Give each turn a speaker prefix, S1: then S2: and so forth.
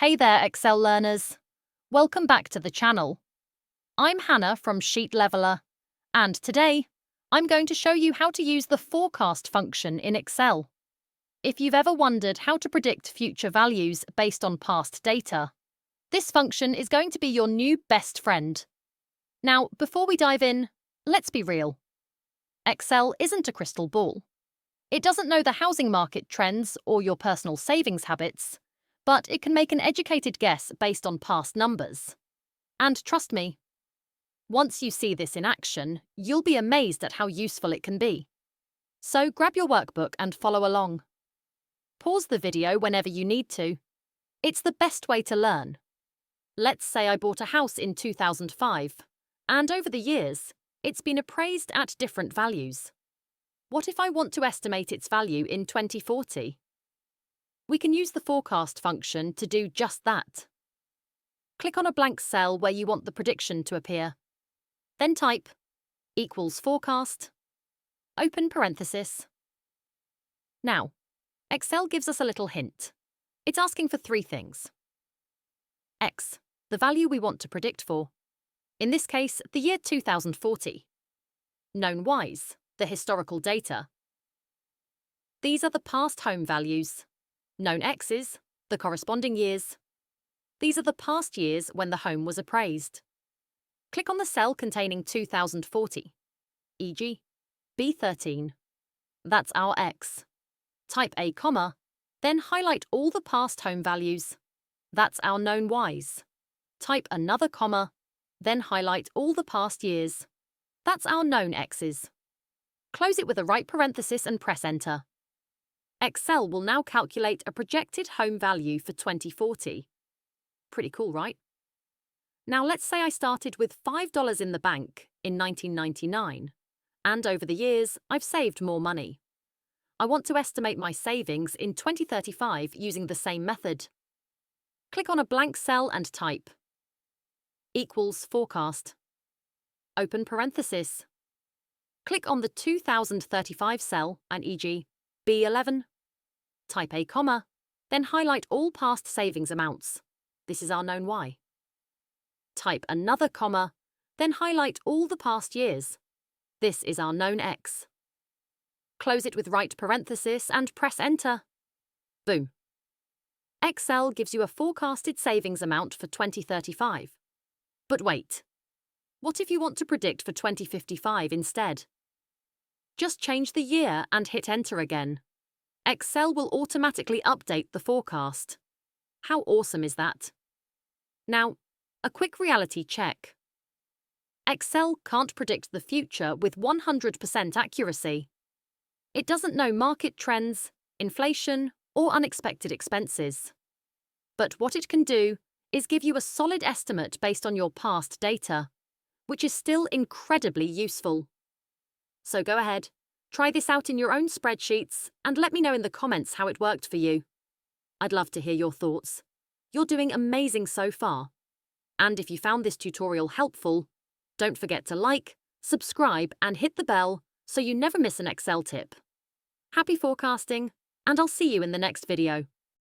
S1: Hey there, Excel learners. Welcome back to the channel. I'm Hannah from Sheet Leveler, and today I'm going to show you how to use the forecast function in Excel. If you've ever wondered how to predict future values based on past data, this function is going to be your new best friend. Now, before we dive in, let's be real. Excel isn't a crystal ball. It doesn't know the housing market trends or your personal savings habits, but it can make an educated guess based on past numbers. And trust me, once you see this in action, you'll be amazed at how useful it can be. So grab your workbook and follow along. Pause the video whenever you need to. It's the best way to learn. Let's say I bought a house in 2005, and over the years, it's been appraised at different values. What if I want to estimate its value in 2040? We can use the forecast function to do just that. Click on a blank cell where you want the prediction to appear. Then type equals forecast, open parenthesis. Now, Excel gives us a little hint. It's asking for three things. X, the value we want to predict for. In this case, the year 2040. Known Ys, the historical data. These are the past home values. Known X's, the corresponding years. These are the past years when the home was appraised. Click on the cell containing 2040, e.g., B13. That's our X. Type a comma, then highlight all the past home values. That's our known Ys. Type another comma, then highlight all the past years. That's our known X's. Close it with a right parenthesis and press Enter. Excel will now calculate a projected home value for 2040. Pretty cool, right? Now let's say I started with $5 in the bank in 1999, and over the years I've saved more money. I want to estimate my savings in 2035 using the same method. Click on a blank cell and type equals forecast. Open parenthesis. Click on the 2035 cell and e.g. B11. Type a comma, then highlight all past savings amounts. This is our known Y. Type another comma, then highlight all the past years. This is our known X. Close it with right parenthesis and press Enter. Boom. Excel gives you a forecasted savings amount for 2035. But wait, what if you want to predict for 2055 instead? Just change the year and hit Enter again. Excel will automatically update the forecast. How awesome is that? Now, a quick reality check. Excel can't predict the future with 100% accuracy. It doesn't know market trends, inflation, or unexpected expenses. But what it can do is give you a solid estimate based on your past data, which is still incredibly useful. So go ahead, try this out in your own spreadsheets and let me know in the comments how it worked for you. I'd love to hear your thoughts. You're doing amazing so far. And if you found this tutorial helpful, don't forget to like, subscribe and hit the bell so you never miss an Excel tip. Happy forecasting, and I'll see you in the next video.